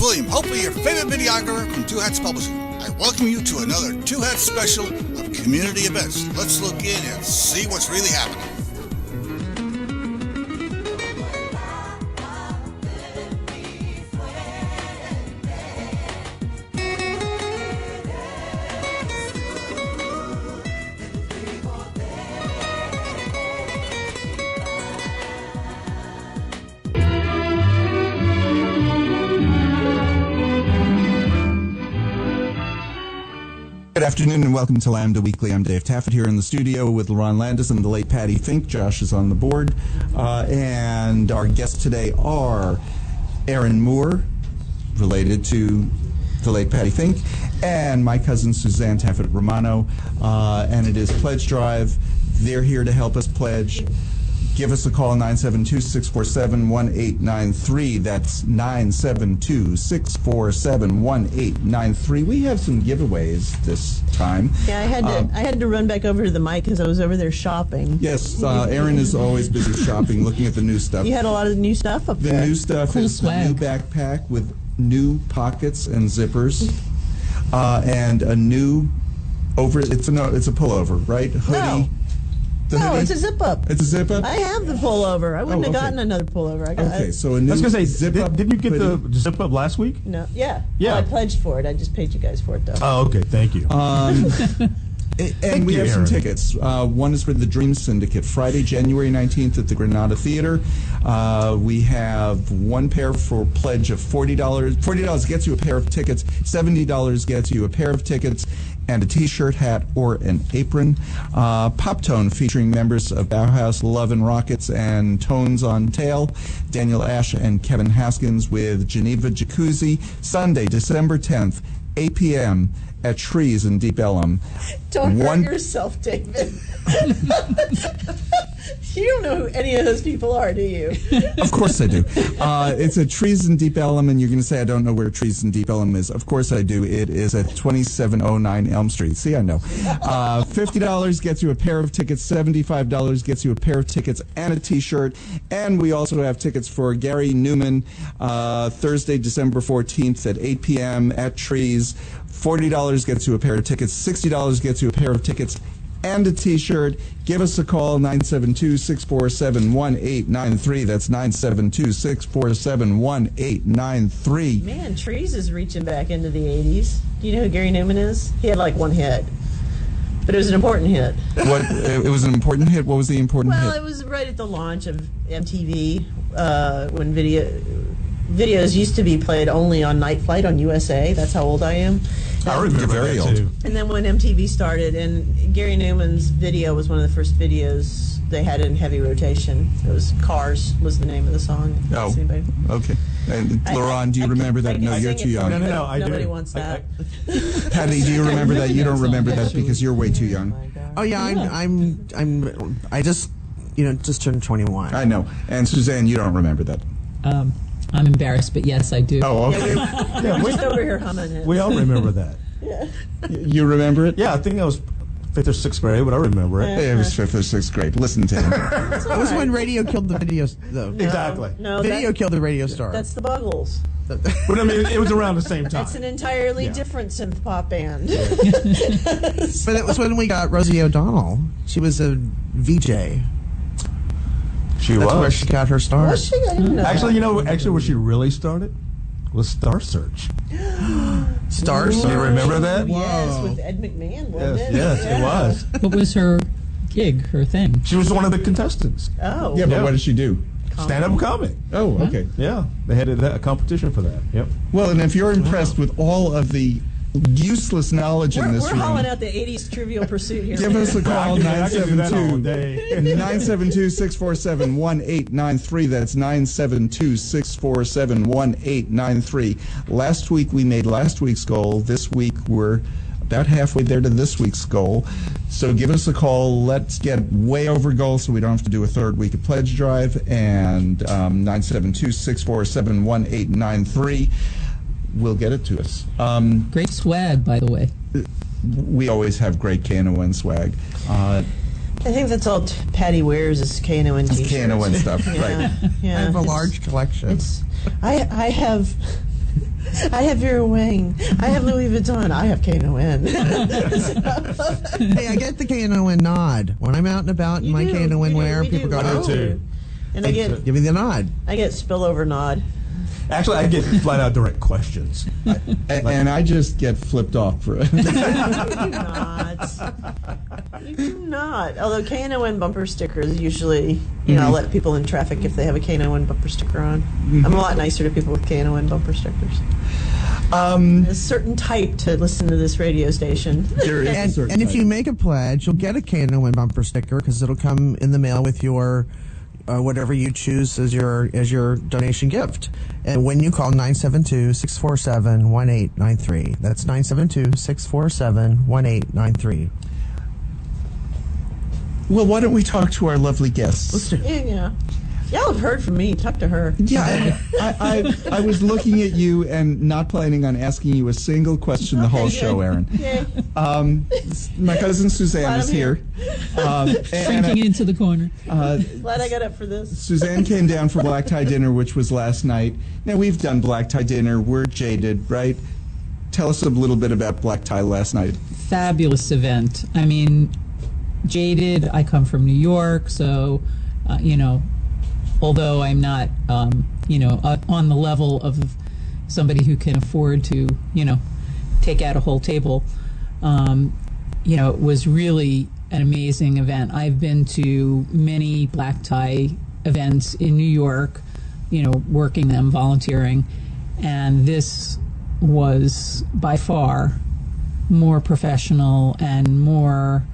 William, hopefully your favorite videographer from Two Hats Publishing. I welcome you to another Two Hats special of community events. Let's look in and see what's really happening. Good afternoon and welcome to Lambda Weekly. I'm Dave Taffet here in the studio with Lerone Landis and the late Patti Fink. Josh is on the board. And our guests today are Erin Moore, related to the late Patti Fink, and my cousin Suzanne Taffet Romano. And it is Pledge Drive. They're here to help us pledge. Give us a call, 972-647-1893. That's 972-647-1893. We have some giveaways this time. Yeah, I had to run back over to the mic because I was over there shopping. Yes, Erin is always busy shopping, looking at the new stuff. You had a lot of new stuff up there. The new stuff cool is swag. a new backpack with new pockets and zippers, and a new it's a pullover, right? Hoodie. No, it's a zip-up. It's a zip-up? I have the pullover. I wouldn't have gotten another pullover. Okay, so a new I was going to say, zip-up. didn't you get hoodie. the zip-up last week? No, yeah. Yeah. Well, I pledged for it. I just paid you guys for it, though. Oh, okay, thank you. And we have some Erin. tickets. One is for the Dream Syndicate, Friday, January 19th at the Granada Theater. We have one pair for pledge of $40. $40 gets you a pair of tickets. $70 gets you a pair of tickets and a T-shirt, hat, or an apron. Pop Tone featuring members of Bauhaus, Love and Rockets, and Tones on Tail. Daniel Ash and Kevin Haskins with Geneva Jacuzzi. Sunday, December 10th, 8 p.m. at Trees in Deep Ellum. Don't hurt yourself, David. You don't know who any of those people are, do you? Of course I do. It's at Trees in Deep Ellum, and you're going to say I don't know where Trees in Deep Ellum is. Of course I do. It is at 2709 Elm Street. See, I know. $50 gets you a pair of tickets. $75 gets you a pair of tickets and a T-shirt. And we also have tickets for Gary Newman, Thursday, December 14th at 8 p.m. at Trees. $40 gets you a pair of tickets. $60 gets you a pair of tickets and a T-shirt. Give us a call, 972-647-1893. That's 972-647-1893. Man, Trees is reaching back into the 80s. Do you know who Gary Newman is? He had like one hit. But it was an important hit. What? It was an important hit? What was the important hit? Well, it was right at the launch of MTV when videos used to be played only on Night Flight on USA. That's how old I am. I remember very that old. too. And then when MTV started, and Gary Newman's video was one of the first videos they had in heavy rotation. It was Cars was the name of the song. Oh, Anybody? okay. And Laurent, do you remember that? No, you're too young. No, I Nobody do. wants that. Patty, do you remember that? You don't remember that because you're way too young. Oh yeah, I just turned 21. I know. And Suzanne, you don't remember that. I'm embarrassed, but yes, I do. Oh, okay. We're just over here humming it. We all remember that. You remember it? Yeah, I think I was 5th or 6th grade, but I remember it. It was 5th or 6th grade. Listen to him. That was when radio killed the video. Exactly. No, Video killed the radio star. that's the Buggles. But I mean, it was around the same time. It's an entirely different synth pop band. But it was when we got Rosie O'Donnell. She was a VJ. She That's was. where she got her start. Was she? I didn't know Actually, that. where she really started was Star Search. Star Do you remember that? Yes, with Ed McMahon, wasn't it? Yes, Yeah. it was. What was her gig, her thing? She was one of the contestants. Oh. Yeah, but Yeah. what did she do? Stand-up comedy. Oh, okay. Yeah, they had a competition for that. Yep. Well, and if you're impressed with all of the useless knowledge in this We're room, hauling out the 80s Trivial Pursuit here. give us a call, I can do that all day. 972-647-1893. That's 972-647-1893. Last week we made last week's goal. This week we're about halfway there to this week's goal. So give us a call. Let's get way over goal so we don't have to do a third week of pledge drive. And 972-647-1893 will get it to us. Great swag, by the way. We always have great KNON swag. I think that's all Patty wears is KNON t-shirts. KNON stuff, right. Yeah. I have a large collection. I have I have Vera Wang. I have Louis Vuitton. I have Knon. Hey, I get the Knon nod when I'm out and about in my Knon wear. People go, I do too. And I get give me the nod. spillover nod. Actually, I get flat out direct questions. And I just get flipped off for it. You do not. You do not. Although Knon bumper stickers usually, I'll let people in traffic if they have a Knon bumper sticker on. I'm a lot nicer to people with Knon bumper stickers. A certain type to listen to this radio station. There is a certain And if type. you make a pledge, you'll get a Knon bumper sticker because it'll come in the mail with your whatever you choose as your donation gift. And when you call 972-647-1893. That's 972-647-1893. Well, why don't we talk to our lovely guests? Yeah. Y'all have heard from me. Talk to her. Yeah, I was looking at you and not planning on asking you a single question the whole Okay, show, good. Erin. Yay. My cousin Suzanne Glad is I'm here. Shrinking into the corner. Glad I got up for this. Suzanne came down for black tie dinner, which was last night. Now, we've done black tie dinner. We're jaded, right? Tell us a little bit about black tie last night. Fabulous event. I mean, jaded. I come from New York, so, although I'm not, on the level of somebody who can afford to, take out a whole table, it was really an amazing event. I've been to many black tie events in New York, working them, volunteering, and this was by far more professional and more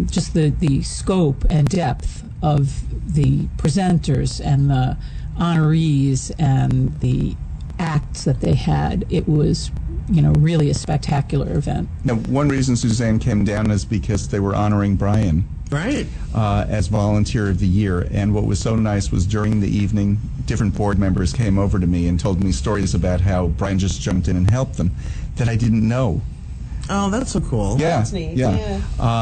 just the scope and depth of the presenters and the honorees and the acts that they had. It was, really a spectacular event. Now, one reason Suzanne came down is because they were honoring Brian Right. as Volunteer of the Year. And what was so nice was during the evening, different board members came over to me and told me stories about how Brian just jumped in and helped them that I didn't know. Oh, that's so cool. Yeah, That's neat, yeah. yeah.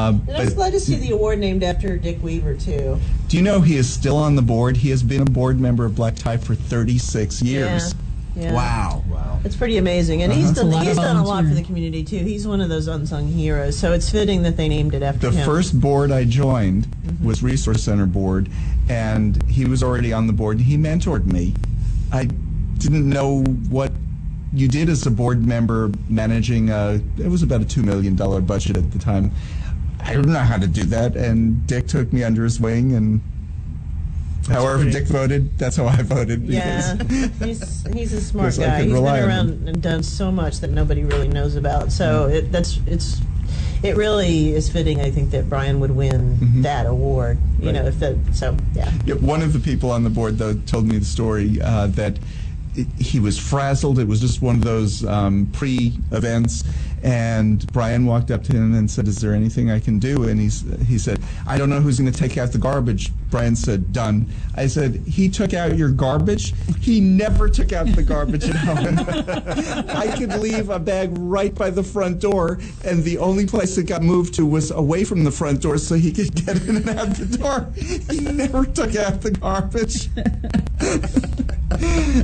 And I was But glad to see the award named after Dick Weaver, too. do you know he is still on the board? He has been a board member of Black Tie for 36 years. Yeah. Wow. It's pretty amazing. And he's That's a lot of done a lot for volunteering. the community, too. He's one of those unsung heroes, so it's fitting that they named it after The him. first board I joined was Resource Center board, and he was already on the board. He mentored me. I didn't know what you did as a board member managing it was about a $2 million budget at the time. I don't know how to do that, and Dick took me under his wing, and however Dick voted, that's how I voted. Yeah, because- he's a smart Because I guy. could He's been rely on around and done so much that nobody really knows about. So it really is fitting, I think, that Brian would win that award. Right. Yeah. One of the people on the board, though, told me the story that he was frazzled. It was just one of those pre-events, and Brian walked up to him and said, "Is there anything I can do?" And he said, "I don't know who's going to take out the garbage." Brian said, "Done." I said, "He took out your garbage?" He never took out the garbage at home. I could leave a bag right by the front door, and the only place it got moved to was away from the front door so he could get in and out the door. He never took out the garbage.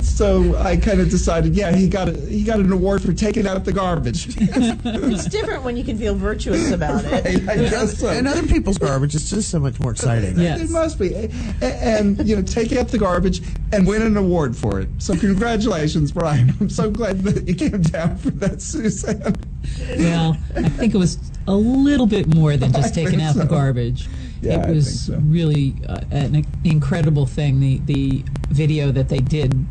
So I kind of decided, yeah, he got an award for taking out the garbage. It's different when you can feel virtuous about it. I guess so. And other people's garbage is just so much more exciting. Yes. It must be. And take out the garbage and win an award for it. So congratulations, Brian. I'm so glad that you came down for that, Suzanne. Well, I think it was a little bit more than just I taking think out the so. garbage. Yeah, I it was think so. really an incredible thing. The video that they did,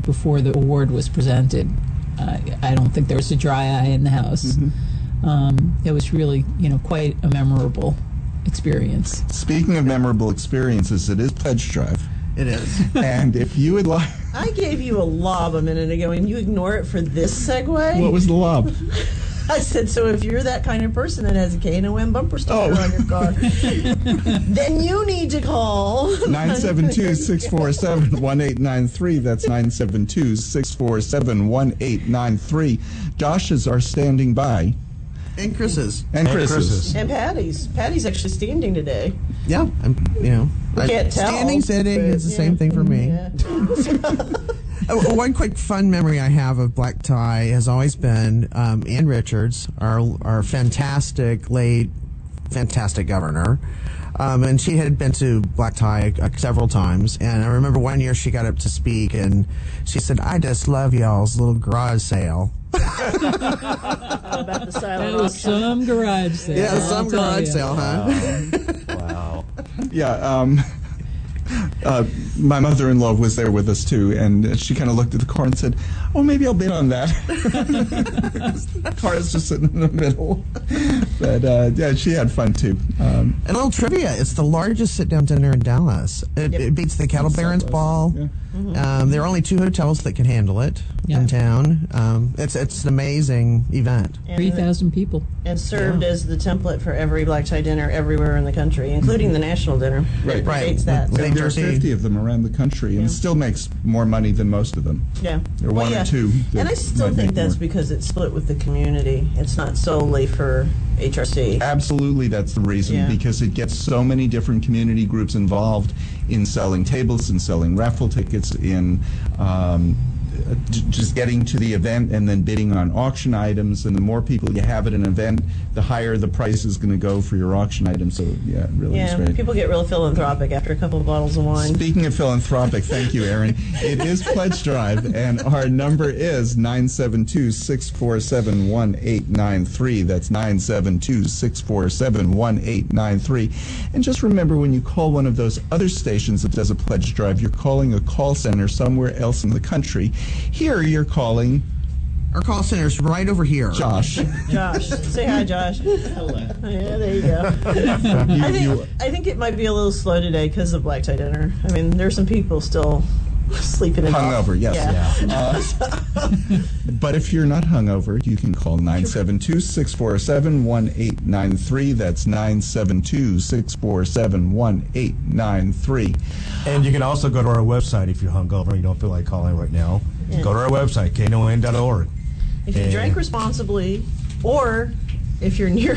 before the award was presented, I don't think there was a dry eye in the house. It was really, quite a memorable experience. Speaking of memorable experiences, it is Pledge Drive. It is. And if you would like... I gave you a lob a minute ago, and you ignore it for this segue? What was the lob? I said, so if you're that kind of person that has a Knon bumper sticker on your car, then you need to call 972-647-1893. That's 972-647-1893. Josh's are standing by. And Chris's. And Chris's. And Patty's. Patty's actually standing today. Yeah. Can't tell. Standing, sitting, it's the same thing for me. Yeah. One quick fun memory I have of black tie has always been Ann Richards, our fantastic governor. And she had been to black tie several times. And I remember one year she got up to speak and she said, "I just love y'all's little garage sale." About the silent That was auction. some garage sale. Yeah, some I'll tell garage you. sale, huh? Wow. Yeah, my mother-in-law was there with us too, and she kind of looked at the car and said, "Oh, maybe I'll bid on that." The car is just sitting in the middle. But yeah, she had fun too. And a little trivia: it's the largest sit-down dinner in Dallas. It beats the Cattle Barons Ball. Yeah. There are only 2 hotels that can handle it in town. It's an amazing event. And 3,000 people. And served as the template for every black tie dinner everywhere in the country, including the national dinner. Right. It Right. predates that. With- And there are Jersey. 50 of them around the country, and still makes more money than most of them. Yeah. There are one or two that And I still might think make that's more. because it's split with the community. It's not solely for HRC. Absolutely, that's the reason, Yeah. because it gets so many different community groups involved in selling tables, in selling raffle tickets, in just getting to the event and then bidding on auction items. And the more people you have at an event, the higher the price is going to go for your auction item. So yeah, it really is Yeah, great. people get real philanthropic after a couple of bottles of wine. Speaking of philanthropic, thank you, Erin. It is Pledge Drive, and our number is 972-647-1893. That's 972-647-1893. And just remember, when you call one of those other stations that does a Pledge Drive, you're calling a call center somewhere else in the country. Here, you're calling Our call center's right over here. Josh. Josh, say hi, Josh. Hello. Yeah, there you go. I think it might be a little slow today because of black tie dinner. I mean, there's some people still sleeping in Hungover, yes. Yeah. But if you're not hungover, you can call 972-647-1893. That's 972-647-1893. And you can also go to our website if you're hungover and you don't feel like calling right now. Yeah. Go to our website, knon.org. If you drank responsibly, or if you're near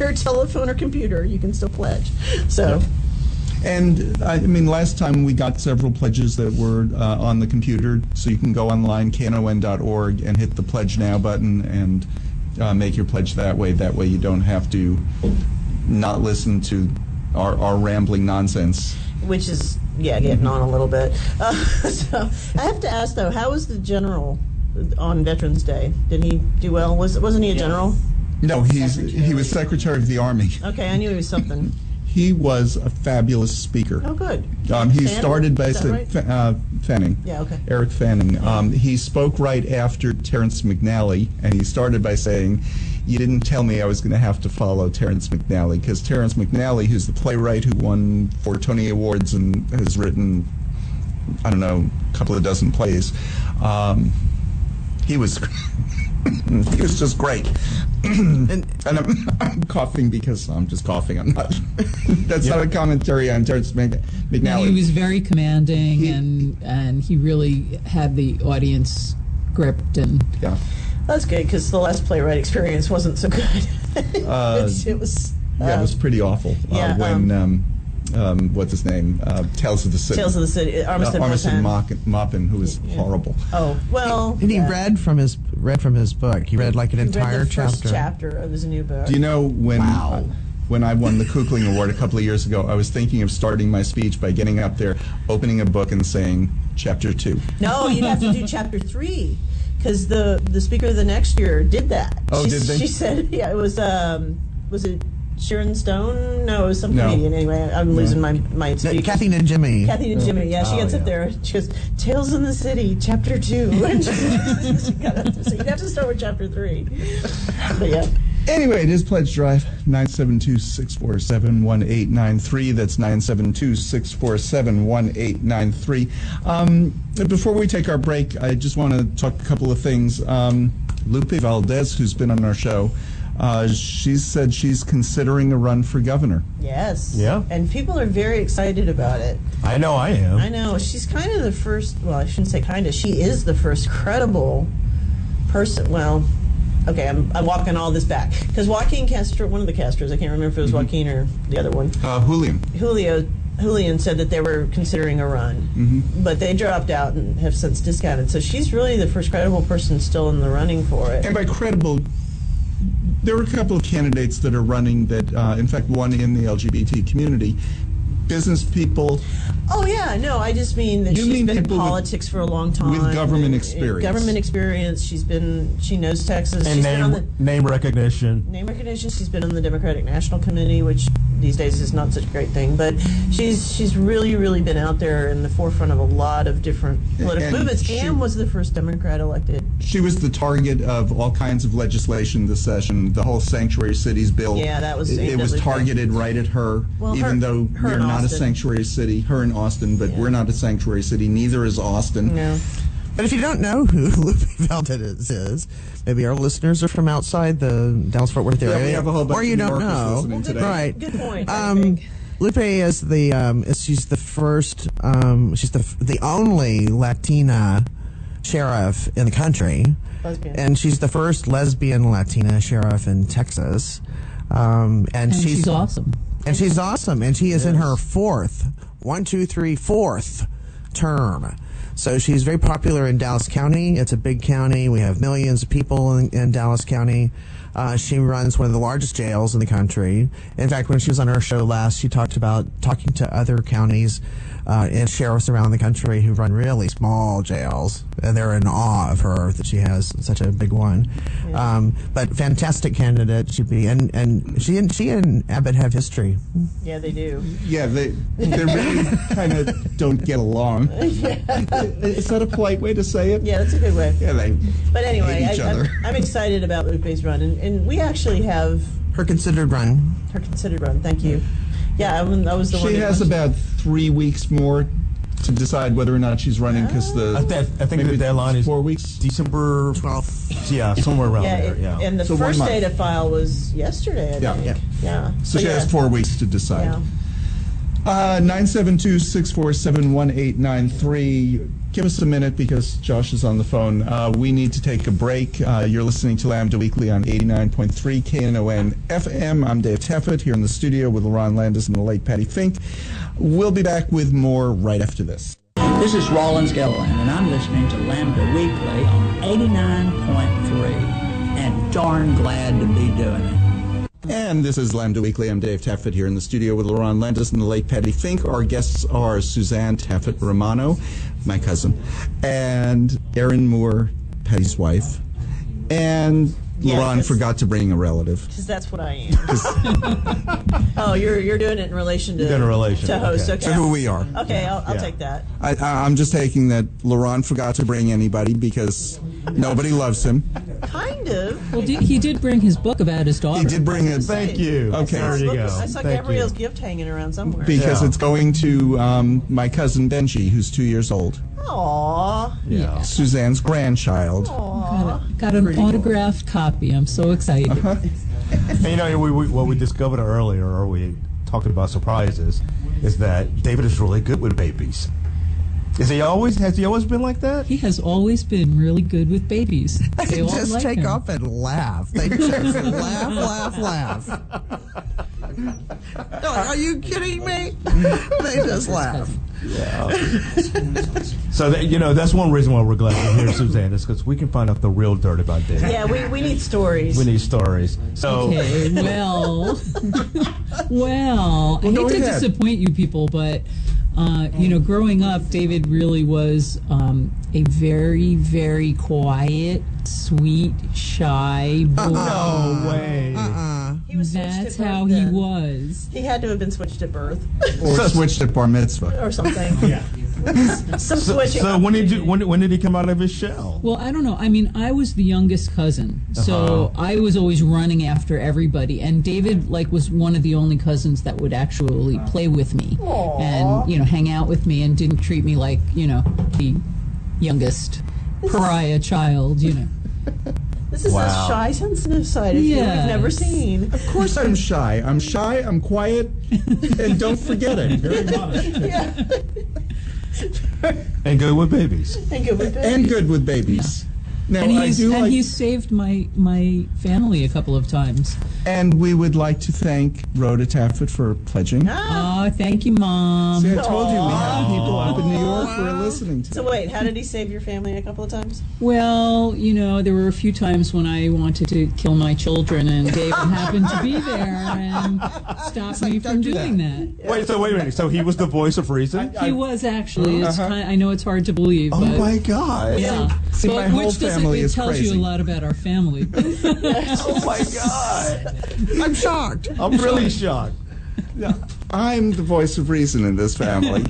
a telephone or computer, you can still pledge. So. And I mean, last time we got several pledges that were on the computer, so you can go online, knon.org, and hit the Pledge Now button and make your pledge that way. That way you don't have to not listen to our rambling nonsense. Which is, getting on a little bit. So I have to ask, though, how was the general on Veterans Day? Did he do well? Wasn't he a general? No, he was Secretary of the Army. Okay, I knew he was something. He was a fabulous speaker. Oh, good. He Fanning? started by Is that saying, right? Fanning. Yeah, okay. Eric Fanning. He spoke right after Terrence McNally, and he started by saying, "You didn't tell me I was going to have to follow Terrence McNally," because Terrence McNally, who's the playwright who won 4 Tony Awards and has written, I don't know, a couple of dozen plays, he was he was just great. And I'm coughing because I'm just coughing. I'm not. That's not a commentary on Terrence McNally. He was very commanding, and he really had the audience gripped. And Yeah. That's good, because the last playwright experience wasn't so good. It was. Yeah, it was pretty awful. yeah, When what's his name? Tales of the City. Tales of the City. Armistead Maupin, who was horrible. Oh, well. And he read from his book. He read like an He read entire the first chapter. chapter of his new book. Do you know when I won the Kukling Award a couple of years ago, I was thinking of starting my speech by getting up there, opening a book, and saying Chapter 2. No, you'd have to do chapter 3, because the speaker the next year did that. Oh, did they? She said, yeah, it was it Sharon Stone? No, it was some No. comedian. Anyway, I'm losing my No, speaker. Kathy and Jimmy. Kathy and Jimmy, yeah, she gets up there and she goes, Tales in the City, Chapter 2. And she got up there. So you'd have to start with Chapter 3. But yeah. Anyway, it is Pledge Drive, 972-647-1893. That's 972-647-1893. Before we take our break, I just want to talk a couple of things. Lupe Valdez, who's been on our show, she said she's considering a run for governor. Yes. Yeah. And people are very excited about it. I know I am. I know. She's kind of the first, well, I shouldn't say kind of, she is the first credible person. Well, okay, I'm walking all this back. Because Joaquin Castro, one of the Castros, I can't remember if it was Joaquin or the other one, Julio. Julio Julian said that they were considering a run, but they dropped out and have since discounted. So she's really the first credible person still in the running for it. And by credible, there were a couple of candidates that are running that, in fact, one in the LGBT community. Business people. Oh yeah, no, I just mean that You she's mean been in people with- politics for a long time. with government and experience. Government experience. She knows Texas. And She's been on the name recognition. name recognition. She's been on the Democratic National Committee, which these days is not such a great thing, but she's really been out there in the forefront of a lot of different political And movements, she- and was the first Democrat elected. She was the target of all kinds of legislation this session. The whole sanctuary cities bill. Yeah, that was It aimed was at Lupe. targeted right at her, Well, even though her we're and not a Austin. sanctuary city. Her in Austin, but Yeah. we're not a sanctuary city. Neither is Austin. No. But if you don't know who Lupe Valdez is, maybe our listeners are from outside the Dallas-Fort Worth area, we have a whole bunch or you of don't New Yorkers know. listening today. Right. Good point. I think. Lupe is she's the first, she's the only Latina sheriff in the country, Lesbian. and she's the first lesbian Latina sheriff in Texas. And she's awesome. And she's awesome, and she is in her fourth term. So she's very popular in Dallas County. It's a big county. We have millions of people in Dallas County. She runs one of the largest jails in the country. In fact, when she was on our show last, she talked about talking to other counties and sheriffs around the country who run really small jails, and they're in awe of her that she has such a big one. Yeah. But fantastic candidate she'd be, and she and Abbott have history. Yeah, they do. Yeah, they really kind of don't get along. Is that a polite way to say it? Yeah, that's a good way. Yeah, they But anyway, hate each other. I'm excited about Lupe's run, and we actually have Her considered run. her considered run. Thank you. Yeah, I was the one. She who has watched- about 3 weeks more to decide whether or not she's running because I think the deadline is 4 weeks. December 12th. Yeah, somewhere around Yeah, there. Yeah. and the So 1 first month. day to file was yesterday. I Yeah. think. Yeah. So she has 4 weeks to decide. Yeah. 972-647-1893. Give us a minute because Josh is on the phone. We need to take a break. You're listening to Lambda Weekly on 89.3 Knon FM. I'm Dave Taffet here in the studio with Lerone Landis and the late Patti Fink. We'll be back with more right after this. This is Rollins Gilliland, and I'm listening to Lambda Weekly on 89.3, and darn glad to be doing it. And this is Lambda Weekly. I'm Dave Taffet here in the studio with Lerone Landis and the late Patti Fink. Our guests are Suzanne Taffet Romano, my cousin, and Erin Moore, Patty's wife. And Yeah, Lerone 'cause- forgot to bring a relative. Because that's what I am. Oh, you're doing it in relation to In relation, to host. okay. Okay. To who we are. Okay, I'll Yeah. take that. I'm just taking that Lerone forgot to bring anybody because nobody loves him. Kind of. Well, he did bring his book about his daughter. He did bring it Thank you. Okay. There you go. I saw Thank Gabrielle's you. gift hanging around somewhere. because Yeah. it's going to my cousin Benji, who's 2 years old. Aww. Yeah. Suzanne's grandchild. Got an autographed copy. I'm so excited. And you know, what we discovered earlier, or we talked about surprises, is that David is really good with babies. Has he always been like that? He has always been really good with babies. They all Just like take him. off and laugh. They just laugh. No, are you kidding me? They just laugh. So that, that's one reason why we're glad to hear Suzanne, is because we can find out the real dirt about David. Yeah, we need stories. We need stories. So Okay, well, I hate go to ahead. disappoint you people, but growing up, David really was a very, very quiet, sweet, shy boy. no way. He was switched That's at how birth he then. was. He had to have been switched at birth Or switched at bar mitzvah. or something. Yeah. Some switching. So when did he come out of his shell? Well, I don't know. I mean, I was the youngest cousin, so I was always running after everybody. And David, was one of the only cousins that would actually play with me and hang out with me, and didn't treat me like the youngest pariah child. This is Wow. a shy, sensitive side of you we've never Yes. seen. Of course I'm shy. I'm quiet, and don't forget it. Yeah. And good with babies. And good with And good with babies. Now, And I do like, he's saved my family a couple of times. and we would like to thank Rhoda Taffet for pledging. Ah, Aw, thank you, Mom. See, I told you we have people up in New York who are listening to. So wait, how did he save your family a couple of times? Well, you know, there were a few times when I wanted to kill my children, and David happened to be there and stopped me from doing that. Wait a minute. So he was the voice of reason? He was actually. It's I know it's hard to believe. Oh but, my God. Yeah. See, my whole family it is tells crazy. you a lot about our family. Oh my God. I'm shocked. I'm really shocked. Yeah, I'm the voice of reason in this family.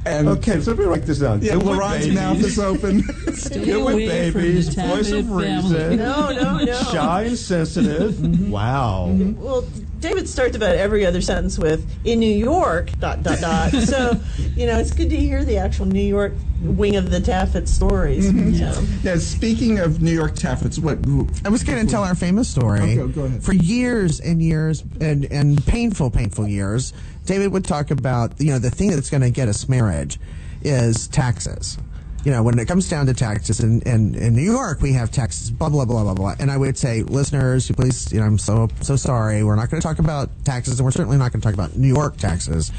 And Okay, so let me write this down. yeah, Good with Laron's mouth babies. is open. Stay Good with away from the babies, voice of Taffet family. reason. No. Shy and sensitive. Wow. Well, David starts about every other sentence with "in New York." ... So, it's good to hear the actual New York wing of the Taffet stories. So. Yeah, speaking of New York Taffets, I was going to tell our famous story. Okay, go ahead. For years and years and painful years, David would talk about, the thing that's going to get us marriage is taxes. When it comes down to taxes, in New York, we have taxes, blah, blah, blah, blah, blah. And I would say, listeners, please, I'm so sorry. We're not going to talk about taxes, and we're certainly not going to talk about New York taxes.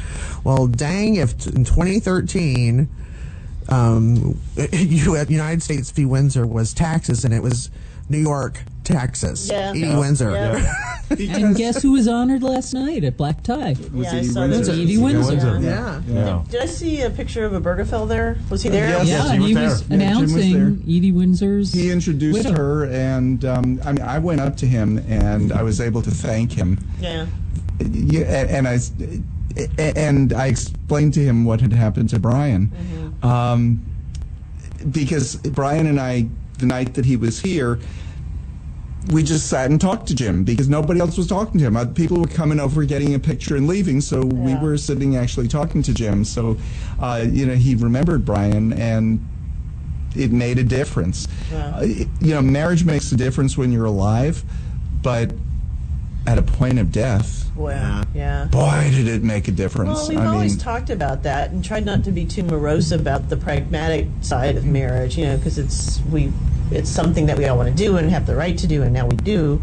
Well, dang, if in 2013, United States v. Windsor was taxes, and it was New York taxes. Yeah. Edie Windsor. Yeah. And guess who was honored last night at Black Tie? Yeah, I Edie saw Windsor. that. Edie Windsor. Yeah. Yeah. Did I see a picture of a Burgerfell there? Was he there? Yes. Yeah, Yes, he and was he there. was Yeah, Jim was announcing there. Edie Windsor's He introduced widow. her, and I went up to him, and I was able to thank him. Yeah. Yeah, and I explained to him what had happened to Brian, because Brian and I, the night that he was here, we just sat and talked to Jim because nobody else was talking to him. People were coming over, getting a picture, and leaving, so we were sitting actually talking to Jim. So, he remembered Brian, and it made a difference. Yeah. Marriage makes a difference when you're alive, but at a point of death, Wow. Yeah. boy, did it make a difference. Well, we've always talked about that and tried not to be too morose about the pragmatic side of marriage, because it's something that we all want to do and have the right to do, and now we do.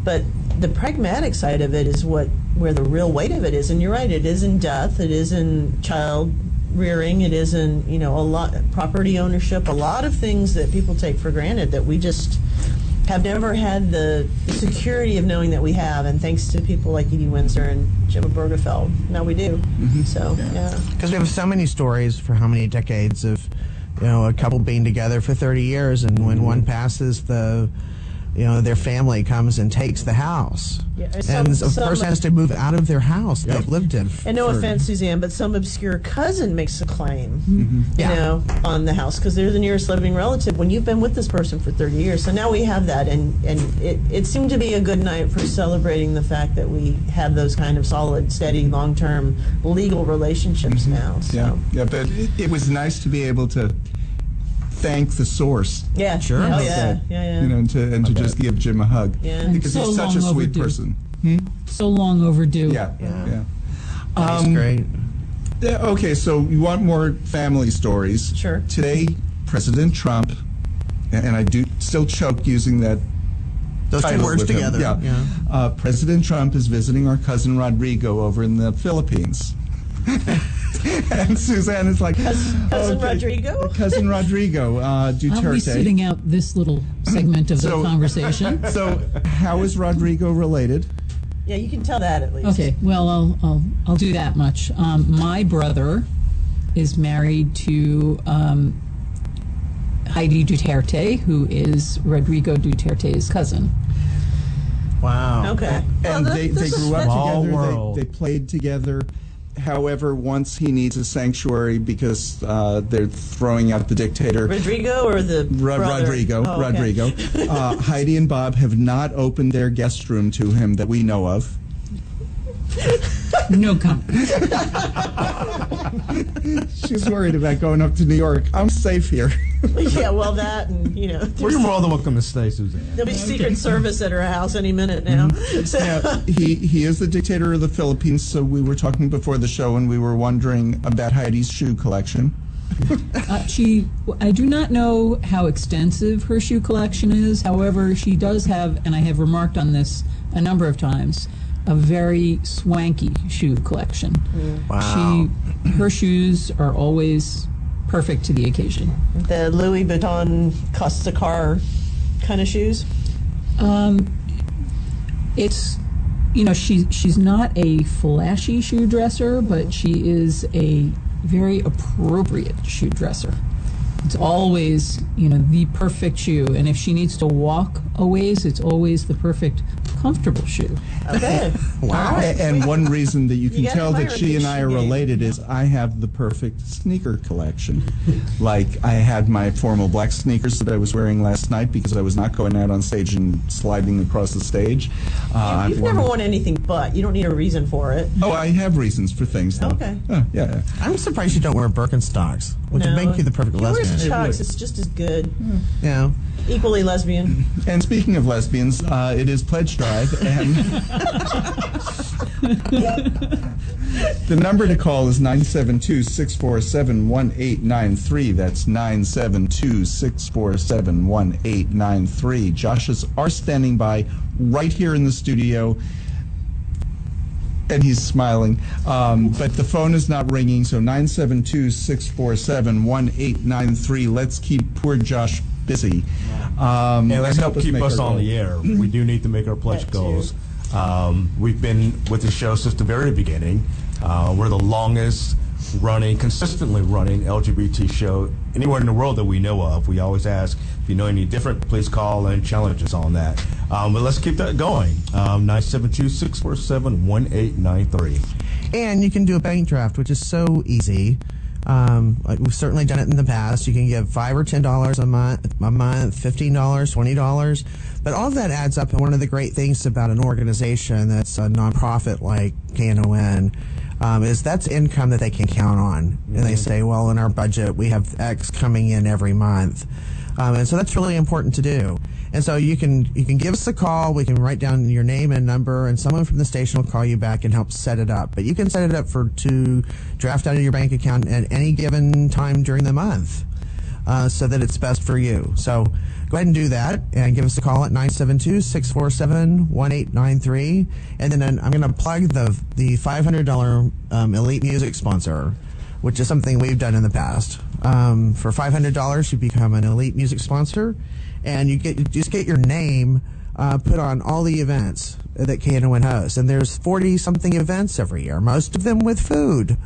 But the pragmatic side of it is where the real weight of it is. And you're right, it is in death, it is in child rearing, it is in, a lot property ownership, a lot of things that people take for granted that we just have never had the security of knowing that we have, and thanks to people like Edie Windsor and Jim Obergefell, now we do. So, yeah. Because we have so many stories for how many decades of, a couple being together for 30 years, and when one passes, their family comes and takes the house. Yeah, And a some- person has to move out of their house they've lived in. And no for- offense, Suzanne, but some obscure cousin makes a claim, Yeah. on the house because they're the nearest living relative when you've been with this person for 30 years. So now we have that, and it seemed to be a good night for celebrating the fact that we have those kind of solid, steady, long-term legal relationships now. So. Yeah, but it was nice to be able to thank the source. Yeah. Sure. Oh, of yeah. that, Yeah. and to just give Jim a hug. Yeah. Because So he's such a long sweet overdue. person. So long overdue. Yeah. That's great. Yeah, okay, so you want more family stories. Sure. Today, President Trump, and I do still choke using that Those two title words with him. together. Yeah. President Trump is visiting our cousin Rodrigo over in the Philippines. And Suzanne is like, Cousin Rodrigo? Cousin Rodrigo, Duterte. I'll be sitting out this little segment of the So- conversation. So, how is Rodrigo related? Yeah, you can tell that at least. Okay, well, I'll do that much. My brother is married to Heidi Duterte, who is Rodrigo Duterte's cousin. Wow. Okay. And Well, they this is- grew up Small together. world. They played together. However, once he needs a sanctuary because they're throwing out the dictator. Rodrigo or the brother? Rodrigo. Oh, okay. Rodrigo. Heidi and Bob have not opened their guest room to him that we know of. No comment. She's worried about going up to New York. I'm safe here. Yeah, well, that and We're more than welcome to stay, Suzanne. there'll be Secret Service at her house any minute now. So, Now, he is the dictator of the Philippines, so we were talking before the show and we were wondering about Heidi's shoe collection. I do not know how extensive her shoe collection is. However, she does have, and I have remarked on this a number of times, a very swanky shoe collection. Wow. Her shoes are always perfect to the occasion. The Louis Vuitton Costa Car kind of shoes. It's, she's not a flashy shoe dresser, but she is a very appropriate shoe dresser. It's always, the perfect shoe. And if she needs to walk a ways, it's always the perfect comfortable shoe. Okay. Wow. And one reason that you can gotta tell that admire she the and I are shoe game. related is I have the perfect sneaker collection. Like, I had my formal black sneakers that I was wearing last night because I was not going out on stage and sliding across the stage. You've never worn anything but. You don't need a reason for it. Oh, I have reasons for things, though. Okay. Yeah. I'm surprised you don't wear Birkenstocks, which would No. make you the perfect He wears lesbian. Chucks. It's just as good. Yeah. Equally lesbian. And speaking of lesbians, it is Pledge Drive, and the number to call is 972-647-1893. That's 972-647-1893. Josh's are standing by right here in the studio, and he's smiling. But the phone is not ringing, so 972-647-1893. Let's keep poor Josh busy. And let's help keep make us our on goal. the air. We do need to make our pledge That too. goals. We've been with the show since the very beginning. We're the longest running, consistently running LGBT show anywhere in the world that we know of. We always ask, if you know any different, please call and challenge us on that. But let's keep that going. 972-647-1893. And you can do a bank draft, which is so easy. Like we've certainly done it in the past. You can give $5 or $10 a month, $15, $20, but all of that adds up. And one of the great things about an organization that's a nonprofit like KNON is that's income that they can count on. And they say, well, in our budget we have X coming in every month, and so that's really important to do. And so you can give us a call. We can write down your name and number, and someone from the station will call you back and help set it up. But you can set it up to draft out of your bank account at any given time during the month, so that it's best for you. So go ahead and do that and give us a call at 972-647-1893. And then I'm going to plug the $500 Elite Music sponsor, which is something we've done in the past. For $500, you become an Elite Music sponsor, and you just get your name put on all the events that KNON hosts. And there's 40-something events every year, most of them with food.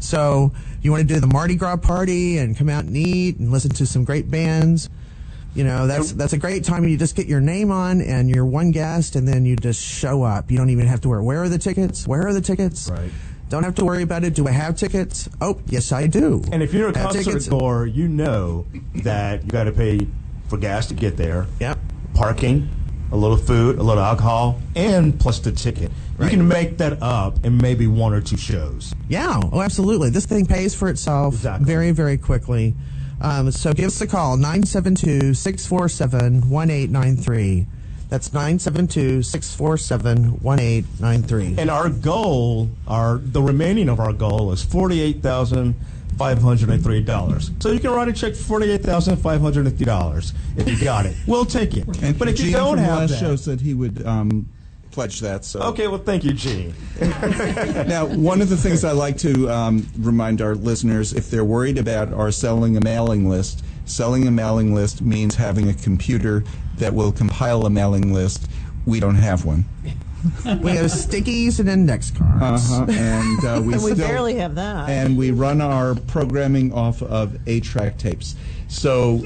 So you want to do the Mardi Gras party and come out and eat and listen to some great bands. That's a great time. You just get your name on and you're one guest, and then you just show up. You don't even have to where are the tickets? Where are the tickets? Right. Don't have to worry about it. Do I have tickets? Oh, yes, I do. And if you're a Have concert tickets. goer, you know that you got to pay for gas to get there. Yep. Parking, a little food, a little alcohol, and plus the ticket. Right. You can make that up in maybe one or two shows. Yeah. Oh, absolutely. This thing pays for itself very, very quickly. So give us a call, 972-647-1893. That's 972-647-1893. And our goal, the remaining of our goal is $48,503. So you can write a check for $48,503 if you got it. We'll take it. But if you Gene don't from have last that, show said he would pledge that. So okay. Well, thank you, Gene. Now, one of the things I like to remind our listeners, if they're worried about our selling a mailing list means having a computer that will compile a mailing list. We don't have one. We have stickies and index cards. And we And we still barely have that. And we run our programming off of 8-track tapes. So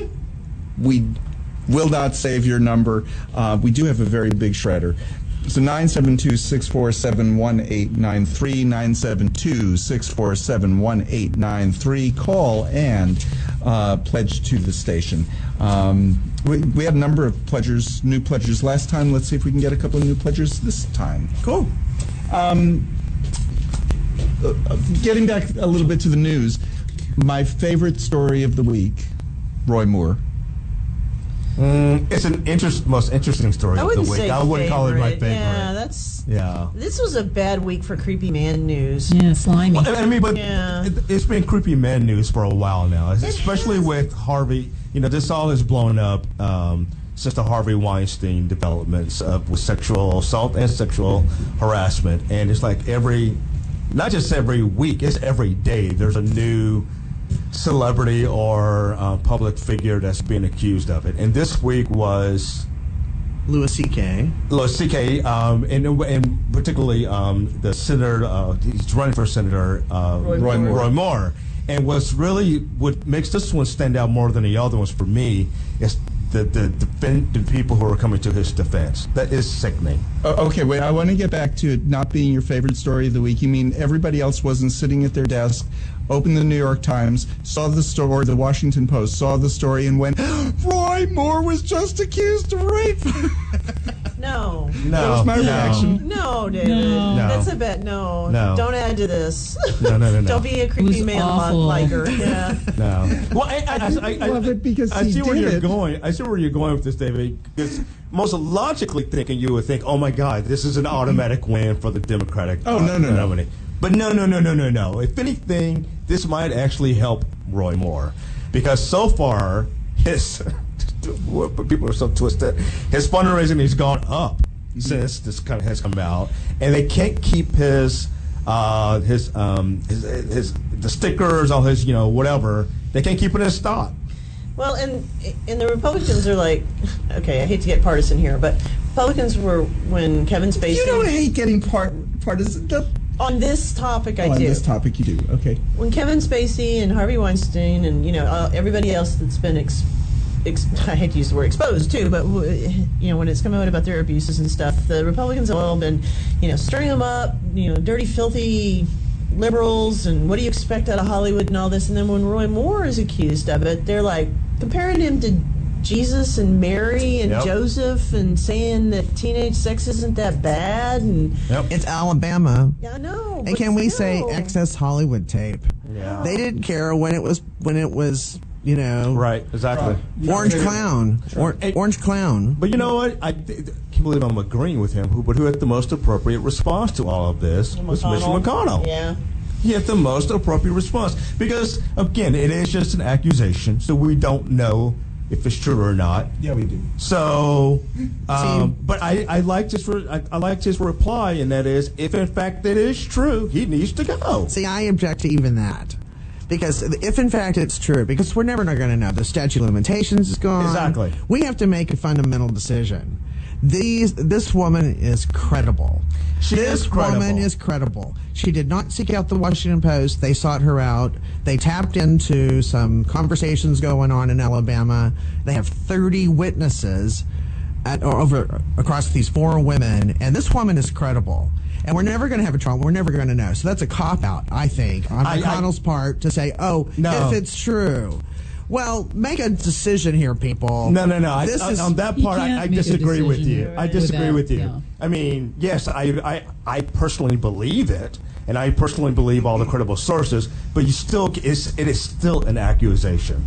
we will not save your number. We do have a very big shredder. So 972-647-1893, 972-647-1893. Call and pledge to the station. We had a number of new pledgers last time. Let's see if we can get a couple of new pledgers this time. Cool. Getting back a little bit to the news, my favorite story of the week, Roy Moore. It's an most interesting story I of wouldn't the week. say I wouldn't call it my favorite. Yeah, this was a bad week for creepy man news. Yeah, slimy. Well, I mean, but Yeah. it's been creepy man news for a while now, especially with Harvey. This all has blown up since the Harvey Weinstein developments with sexual assault and sexual harassment. And it's like not just every week, it's every day. There's a new celebrity or public figure that's being accused of it. And this week was Louis C.K. And particularly the senator, he's running for senator, Roy Moore. And what makes this one stand out more than the other ones for me is the people who are coming to his defense. That is sickening. Okay, wait, I want to get back to it not being your favorite story of the week. You mean everybody else wasn't sitting at their desk, opened the New York Times, saw the story, the Washington Post, saw the story, and went, Roy Moore was just accused of rape. No. That was my reaction. No, David. No. That's a bet. No. No. Don't add to this. No. Don't be a creepy man liker. Yeah. No. Well, I love it because I he see where did you're it. going. I see where you're going with this, David. Because most logically thinking, you would think, oh my God, this is an automatic win for the Democratic nominee. But no. If anything, this might actually help Roy Moore, because so far people are so twisted. His fundraising has gone up since this kind of has come out, and they can't keep his the stickers, all his whatever. They can't keep it in stock. Well, and the Republicans are like, okay, I hate to get partisan here, but Republicans were when Kevin Spacey. You don't hate getting partisan. On this topic, I do. On this topic, you do. Okay. When Kevin Spacey and Harvey Weinstein and everybody else that's been I hate to use the word exposed too, but when it's come out about their abuses and stuff, the Republicans have all been stirring them up, dirty, filthy liberals, and what do you expect out of Hollywood and all this. And then when Roy Moore is accused of it, they're like comparing him to Jesus and Mary and Joseph, and saying that teenage sex isn't that bad. And it's Alabama. Yeah, I know. And can we say excess Hollywood tape? Yeah. They didn't care when it was Right, exactly. Orange Clown. Orange Clown. But you know what? I can't believe I'm agreeing with him. But who had the most appropriate response to all of this was Mitch McConnell. Yeah. He had the most appropriate response. Because, again, it is just an accusation, so we don't know if it's true or not. Yeah, we do. So, but I liked his reply, and that is, if in fact it is true, he needs to go. See, I object to even that. Because if in fact it's true, because we're never going to know. The statute of limitations is gone. Exactly. We have to make a fundamental decision. This woman is credible. This woman is credible. She did not seek out the Washington Post. They sought her out. They tapped into some conversations going on in Alabama. They have 30 witnesses across these 4 women, and this woman is credible. And we're never going to have a trial. We're never going to know. So that's a cop-out, I think, on McConnell's part to say, if it's true. Well, make a decision here, people. No. On that part, I disagree with you. I disagree with you. Yeah. I mean, yes, I personally believe it, and I personally believe all the credible sources, but it is still an accusation.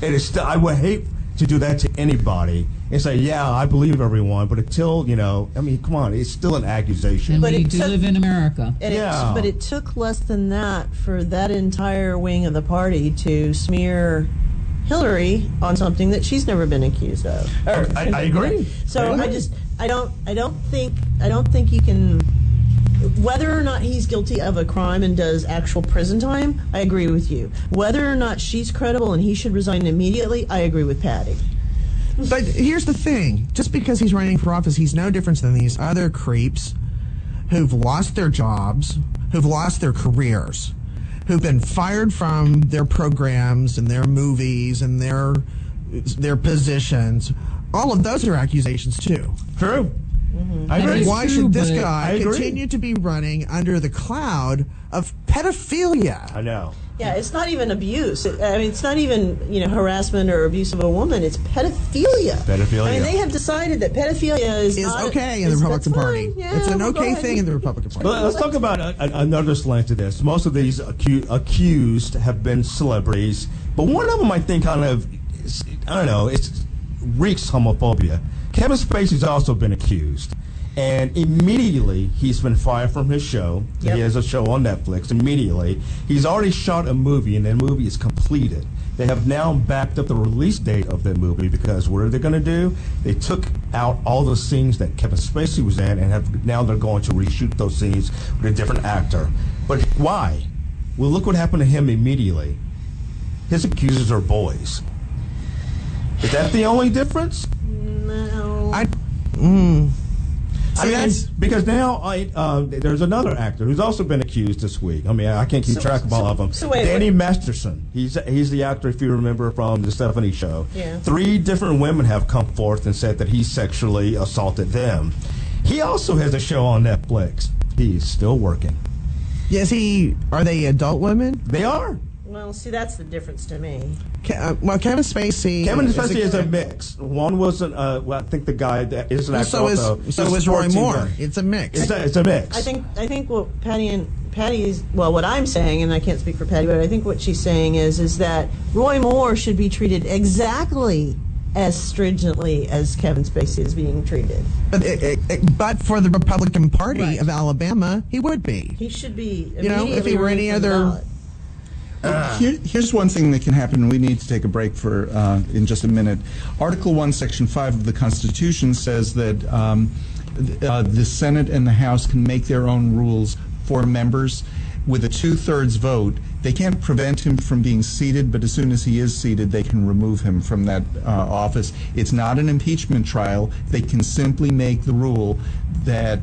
It is still. I would hate to do that to anybody and say, yeah, I believe everyone, but until, I mean, come on, it's still an accusation. And But we it do took- live in America. But it took less than that for that entire wing of the party to smear Hillary on something that she's never been accused of. I agree. So I don't think you can. Whether or not he's guilty of a crime and does actual prison time, I agree with you. Whether or not she's credible and he should resign immediately, I agree with Patti. But here's the thing. Just because he's running for office, he's no different than these other creeps who've lost their jobs, who've lost their careers, who've been fired from their programs and their movies and their positions. All of those are accusations, too. True. Mm-hmm. I agree. Why should this guy I agree. continue to be running under the cloud of pedophilia? I know. Yeah, it's not even abuse. It's not even harassment or abuse of a woman. It's pedophilia. Pedophilia. I mean, they have decided that pedophilia is okay in the Republican Party. Fine. Yeah, it's an well, go okay ahead. thing in the Republican Party. Let's talk about another slant to this. Most of these accused have been celebrities, but one of them I think kind of, I don't know, it reeks homophobia. Kevin Spacey's also been accused. And immediately, he's been fired from his show. Yep. He has a show on Netflix. Immediately, he's already shot a movie, and that movie is completed. They have now backed up the release date of that movie because what are they going to do? They took out all those scenes that Kevin Spacey was in, and now they're going to reshoot those scenes with a different actor. But why? Well, look what happened to him immediately. His accusers are boys. Is that the only difference? No. I mean, because now there's another actor who's also been accused this week. I mean, I can't keep track of all of them. So wait, Danny Masterson. He's the actor, if you remember, from the Stephanie Show. Yeah. 3 different women have come forth and said that he sexually assaulted them. He also has a show on Netflix. He's still working. Yes, are they adult women? They are. Well, see, that's the difference to me. Well, Kevin Spacey. Kevin Spacey is a mix. One wasn't. Well, I think the guy that is an actor. So is Roy Moore. It's a mix. It's a mix. I think what Patty's what I'm saying, and I can't speak for Patti, but I think what she's saying is that Roy Moore should be treated exactly as stringently as Kevin Spacey is being treated. But for the Republican Party of Alabama, he would be. He should be. If he were any other. Here's one thing that can happen. We need to take a break for in just a minute. Article 1, Section 5 of the Constitution says that the Senate and the House can make their own rules for members with a 2/3 vote. They can't prevent him from being seated, but as soon as he is seated, they can remove him from that office. It's not an impeachment trial. They can simply make the rule that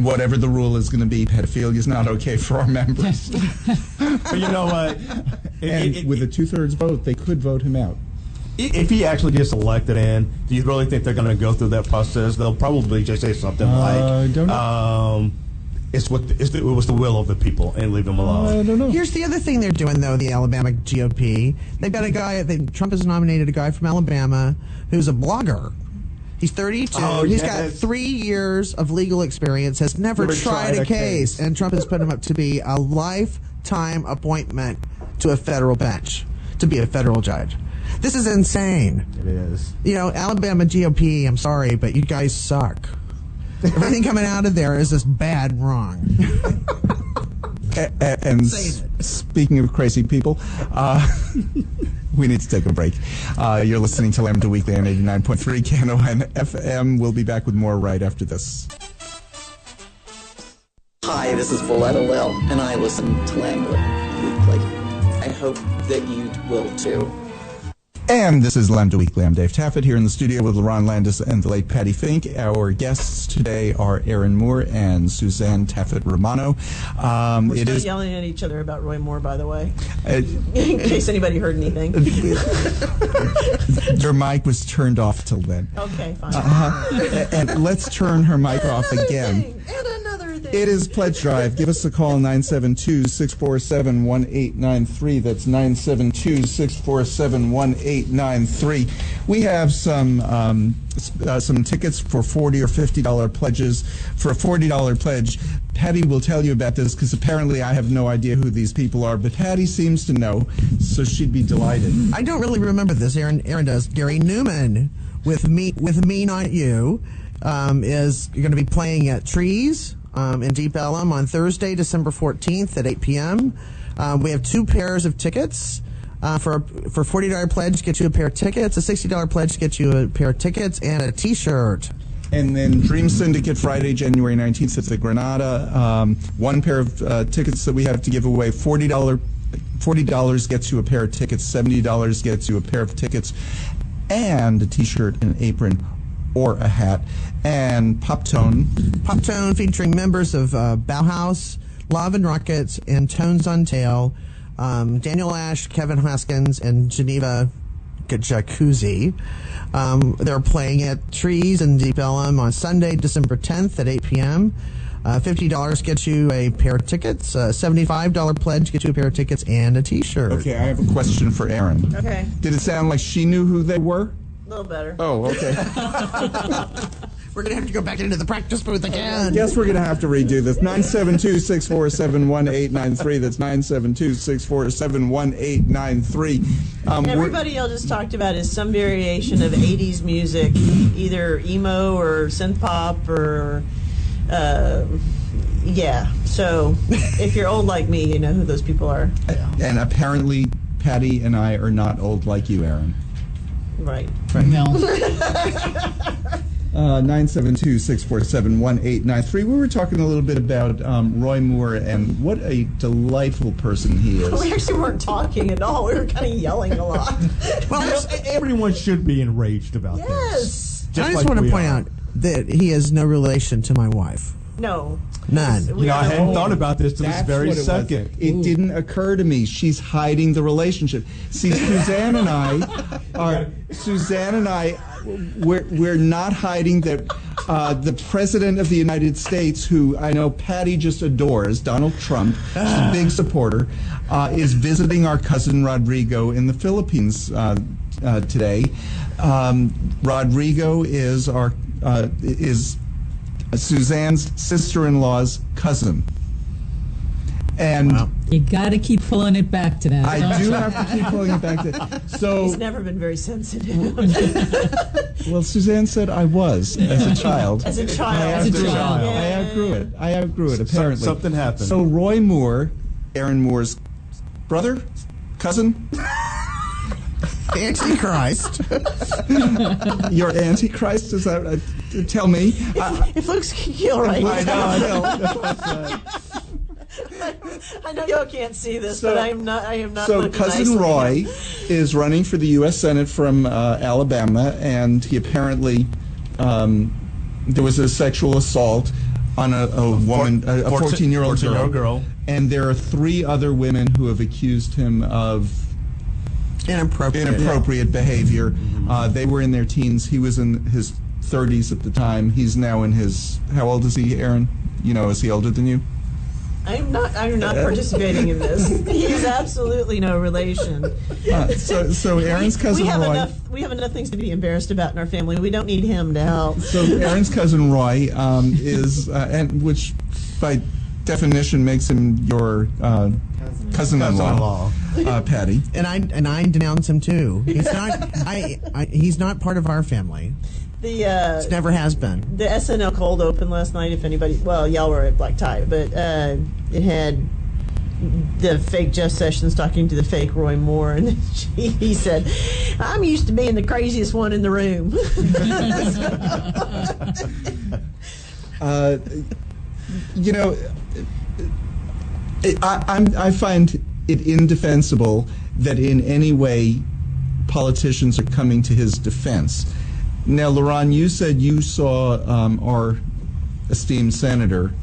whatever the rule is going to be, pedophilia is not okay for our members. But you know what? With a 2/3 vote, they could vote him out. If he actually gets elected in, do you really think they're going to go through that process? They'll probably just say something like, don't know. it was the will of the people, and leave them alone. I don't know. Here's the other thing they're doing, though, the Alabama GOP. They've got a guy, Trump has nominated a guy from Alabama who's a blogger. He's 32. He's got 3 years of legal experience, has never tried a case, and Trump has put him up to be a lifetime appointment to a federal bench, to be a federal judge. This is insane. It is. Alabama GOP, I'm sorry, but you guys suck. Everything coming out of there is just bad wrong. And speaking of crazy people, we need to take a break. You're listening to Lambda Weekly on 89.3 Knon FM. We'll be back with more right after this. Hi, this is Valletta Lil, and I listen to Lambda Weekly. I hope that you will too. And this is Lambda Weekly. I'm Dave Taffet here in the studio with Lerone Landis and the late Patti Fink. Our guests today are Erin Moore and Suzanne Taffet Romano. We're still yelling at each other about Roy Moore, by the way, in case anybody heard anything. Your mic was turned off till then. Okay, fine. And let's turn her mic off again. And another thing. It is Pledge Drive. Give us a call, 972-647-1893. That's 972-647-1893. We have some tickets for $40 or $50 pledges. For a $40 pledge, Patti will tell you about this because apparently I have no idea who these people are, but Patti seems to know, so she'd be delighted. I don't really remember this. Erin does. Gary Newman with Me Not You is going to be playing at Trees in Deep Ellum on Thursday, December 14th at 8 p.m. We have 2 pairs of tickets. For a $40 pledge, get you a pair of tickets. A $60 pledge, get you a pair of tickets and a T-shirt. And then Dream Syndicate, Friday, January 19th at the Granada. 1 pair of tickets that we have to give away. $40 gets you a pair of tickets. $70 gets you a pair of tickets and a T-shirt, an apron, or a hat. And Pop Tone featuring members of Bauhaus, Love and Rockets, and Tones on Tail. Daniel Ash, Kevin Hoskins, and Geneva Jacuzzi. They're playing at Trees in Deep Ellum on Sunday, December 10th at 8 p.m. $50 gets you a pair of tickets. $75 pledge gets you a pair of tickets and a T-shirt. Okay, I have a question for Erin. Okay. Did it sound like she knew who they were? A little better. Oh, okay. We're going to have to go back into the practice booth again. Guess we're going to have to redo this. 972-647-1893. That's 972-647-1893. Everybody else just talked about is some variation of 80s music, either emo or synth pop or, yeah. So if you're old like me, you know who those people are. And apparently, Patti and I are not old like you, Erin. Right. No. 972-647-1893. We were talking a little bit about Roy Moore and what a delightful person he is. We actually weren't talking at all. We were kind of yelling a lot. Well, everyone should be enraged about this. Yes. I just want to point out that he is no relation to my wife. No. None. You know, I hadn't thought about this till this That's very what it was. second. It didn't occur to me. She's hiding the relationship. See, Suzanne and I, we're not hiding that the President of the United States, who I know Patti just adores, Donald Trump, she's a big supporter, is visiting our cousin Rodrigo in the Philippines today. Rodrigo is Suzanne's sister-in-law's cousin. And You got to keep pulling it back to that. I do have to keep pulling it back to so. He's never been very sensitive. Well, Suzanne said I was as a child. As a I child. outgrew it. I outgrew it. Apparently, Something happened. So Roy Moore, Erin Moore's brother, cousin, Antichrist. your Antichrist. Is that? Tell me. It looks all right. I know. I know y'all can't see this, but I am not. So looking cousin nicely Roy here. is running for the U.S. Senate from Alabama, and he apparently there was a sexual assault on a woman, a 14-year-old girl, and there are 3 other women who have accused him of inappropriate behavior. They were in their teens. He was in his 30s at the time. He's now in his. How old is he, Erin? You know, is he older than you? I'm not participating in this. He is absolutely no relation. So Erin's cousin Roy. We have enough things to be embarrassed about in our family. We don't need him to help. So Erin's cousin Roy is, and which by definition makes him your cousin-in-law, Patti. And I denounce him too. He's not. He's not part of our family. It never has been. The SNL cold open last night. If anybody, well, y'all were at black tie, but it had the fake Jeff Sessions talking to the fake Roy Moore, and he said, "I'm used to being the craziest one in the room." You know, I find it indefensible that in any way politicians are coming to his defense. Now, Lerone, you said you saw our esteemed senator.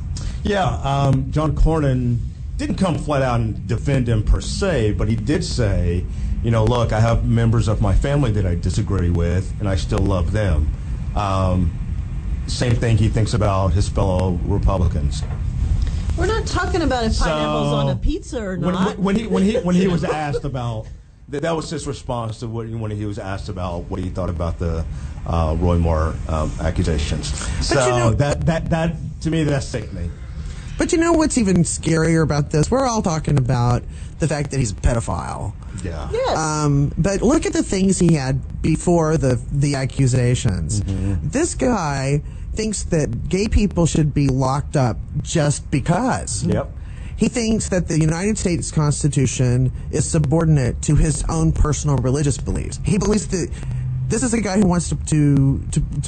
Yeah, John Cornyn didn't come flat out and defend him per se, but he did say, you know, look, I have members of my family that I disagree with, and I still love them. Same thing he thinks about his fellow Republicans. We're not talking about if pineapples on a pizza or not. When he was asked about that was his response to when he was asked about what he thought about the Roy Moore accusations. So you know, that to me that's sickening. But you know what's even scarier about this? We're all talking about the fact that he's a pedophile. Yeah. Yes. But look at the things he had before the accusations. Mm-hmm. This guy thinks that gay people should be locked up just because. Yep. He thinks that the United States Constitution is subordinate to his own personal religious beliefs. He believes that this is a guy who wants to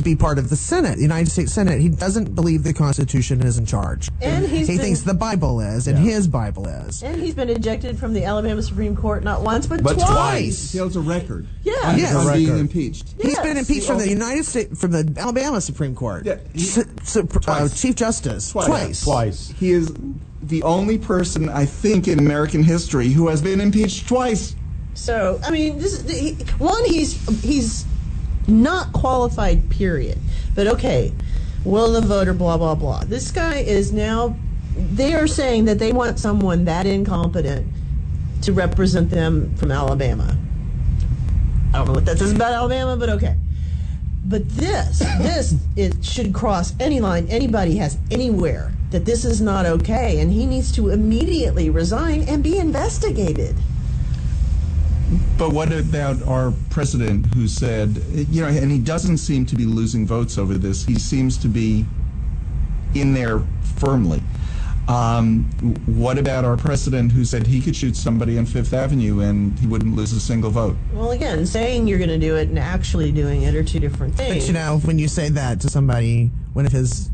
be part of the Senate, the United States Senate. He doesn't believe the Constitution is in charge. And he thinks the Bible is, and his Bible is. And he's been ejected from the Alabama Supreme Court not once, but twice. He holds a record. Yeah. On being impeached. He's been impeached from the United States, from the Alabama Supreme Court. Yeah, Chief Justice. Twice. He is the only person, I think, in American history who has been impeached twice. So, I mean, he's not qualified, period. But okay, will the voter, blah, blah, blah. This guy is now, they are saying that they want someone that incompetent to represent them from Alabama. I don't know what that says about Alabama, but okay. But this it should cross any line anybody has anywhere, that this is not okay, and he needs to immediately resign and be investigated. But what about our president who said, and he doesn't seem to be losing votes over this. He seems to be in there firmly. What about our president who said he could shoot somebody on Fifth Avenue and he wouldn't lose a single vote? Well, again, saying you're going to do it and actually doing it are two different things. But when you say that to somebody, one of his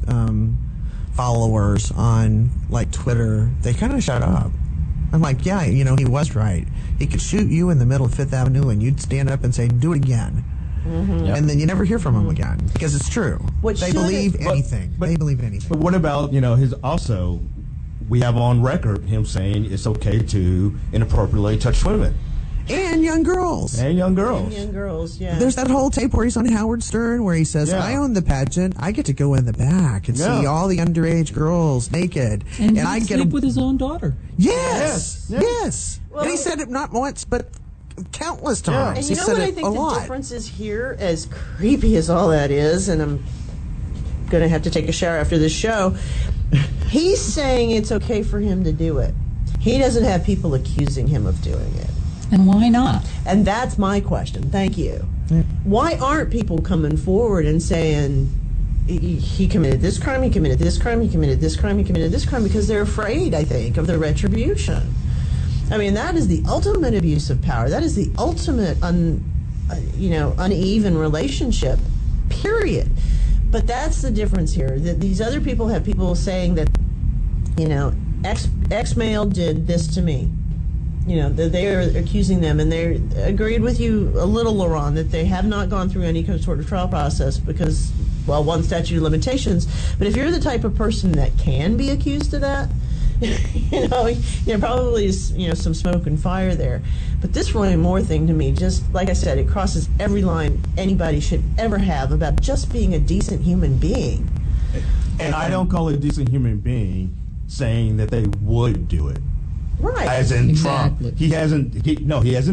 followers on like Twitter, they kind of shut up. I'm like, yeah, he was right. He could shoot you in the middle of Fifth Avenue and you'd stand up and say, do it again. Mm-hmm. Yep. And then you never hear from him again because it's true. They believe anything. They believe anything. But what about, we have on record him saying it's okay to inappropriately touch women. And young girls. And young girls. And young girls, yeah. There's that whole tape where he's on Howard Stern where he says, I own the pageant. I get to go in the back and see all the underage girls naked. And I get sleep with his own daughter. Yes. Well, and he said it not once, but countless times. And you know what I think the difference is here, as creepy as all that is, and I'm going to have to take a shower after this show, he's saying it's okay for him to do it. He doesn't have people accusing him of doing it. And why not? And that's my question. Thank you. Yeah. Why aren't people coming forward and saying he committed this crime, he committed this crime, he committed this crime, he committed this crime? Because they're afraid, I think, of the retribution. I mean, that is the ultimate abuse of power. That is the ultimate uneven relationship, period. But that's the difference here. That these other people have people saying that, X male did this to me. That they are accusing them, and they agreed with you a little, Lerone, that they have not gone through any sort of trial process because, well, one, statute of limitations. But if you're the type of person that can be accused of that, probably is, some smoke and fire there. But this Roy Moore thing to me, just like I said, it crosses every line anybody should ever have about just being a decent human being. And I don't call it a decent human being saying that they would do it. Right. As in Trump. He hasn't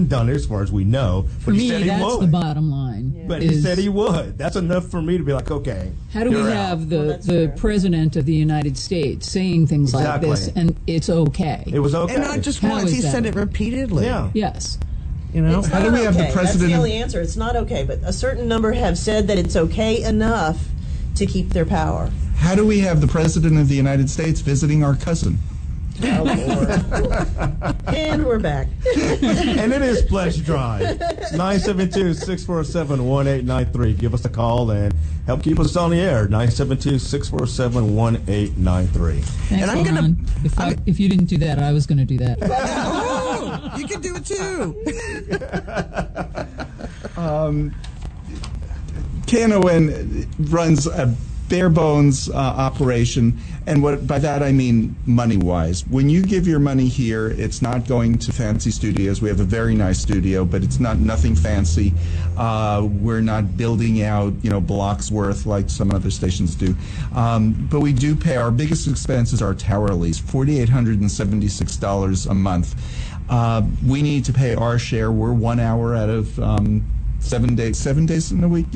done it as far as we know. But For me, he said he that's would. the bottom line. Yeah. But he said he would. That's enough for me to be like, okay. How do we have the President of the United States saying things like this and it's okay? It was okay. And not just once, he said it repeatedly. Yeah. Yes. How do we have the president? That's the only answer. It's not okay. But a certain number have said that it's okay enough to keep their power. How do we have the President of the United States visiting our cousin? Oh, Lord. And we're back. And it is Pledge Drive. 972-647-1893. Give us a call and help keep us on the air. 972-647-1893. Thanks, And I'm going to... If you didn't do that, I was going to do that. Oh, you can do it too. Knon runs a bare bones operation, and what by that I mean money wise. When you give your money here, it's not going to fancy studios. We have a very nice studio, but it's nothing fancy. We're not building out blocks worth like some other stations do. But we do pay. Our biggest expense is our tower lease, $4,876 a month. We need to pay our share. We're 1 hour out of 7 days in a week,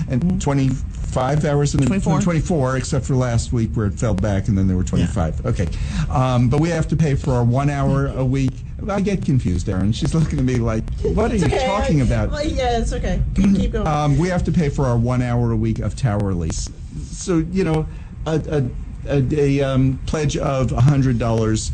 and 25 hours in a 24, except for last week where it fell back and then there were 25. Okay, but we have to pay for our 1 hour a week. I get confused, Erin. She's looking at me like, what are you talking about? Well, yeah, it's okay. Keep going. We have to pay for our 1 hour a week of tower lease. So, a pledge of $100,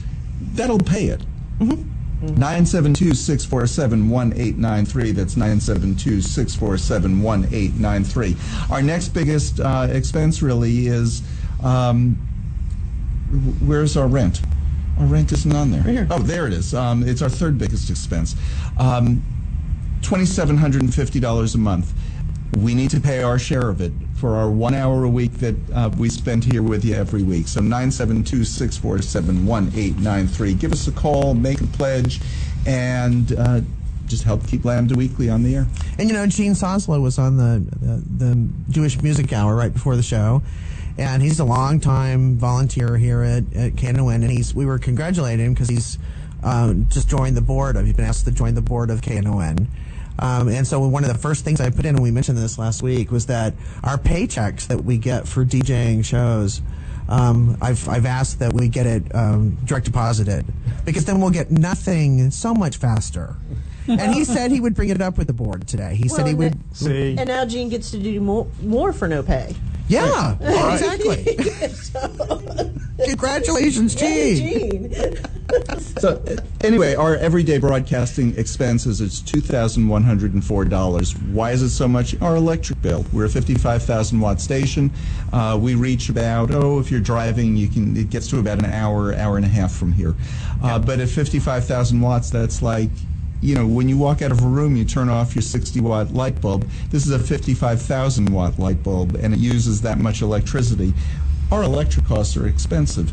that'll pay it. Mm-hmm. 972-647-1893. That's 972-647-1893. Our next biggest expense really is, where's our rent? Our rent isn't on there. Right here. Oh, there it is. It's our third biggest expense. $2,750 a month. We need to pay our share of it for our 1 hour a week that we spend here with you every week. So 972-647-1893. Give us a call, make a pledge, and just help keep Lambda Weekly on the air. And Gene Soslow was on the Jewish Music Hour right before the show, and he's a long-time volunteer here at Knon, and we were congratulating him because he's just joined the board. He's been asked to join the board of Knon. And so one of the first things I put in, and we mentioned this last week, was that our paychecks that we get for DJing shows, I've asked that we get it direct deposited, because then we'll get nothing so much faster. And he said he would bring it up with the board today. He said he would. And now Gene gets to do more for no pay. Yeah, exactly. Congratulations, Gene. So anyway, our everyday broadcasting expenses is $2,104. Why is it so much? Our electric bill. We're a 55,000 watt station. We reach about, if you're driving, it gets to about an hour and a half from here. But at 55,000 watts, that's like, when you walk out of a room, you turn off your 60-watt light bulb. This is a 55,000-watt light bulb, and it uses that much electricity. Our electric costs are expensive.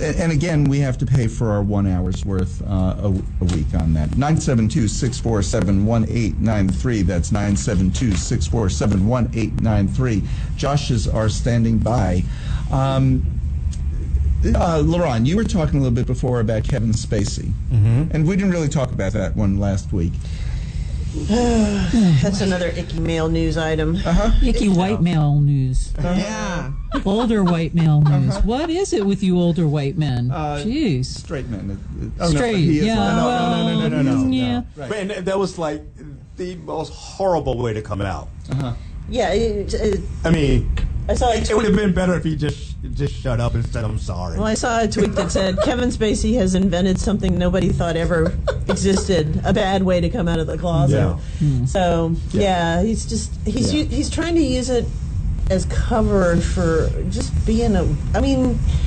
And again, we have to pay for our 1 hour's worth a week on that. 972-647-1893. That's 972-647-1893. Joshes are standing by. Lerone, you were talking a little bit before about Kevin Spacey, and we didn't really talk about that one last week. That's another icky male news item. Icky white male news. Yeah. Older white male news. What is it with you older white men? Jeez. Straight men. Straight, yeah. No. Yeah. Right. And that was like the most horrible way to come out. Yeah. I mean, I saw it would have been better if he just shut up and said, "I'm sorry." Well, I saw a tweet that said Kevin Spacey has invented something nobody thought ever existed, a bad way to come out of the closet. Yeah. So, he's trying to use it as cover for just being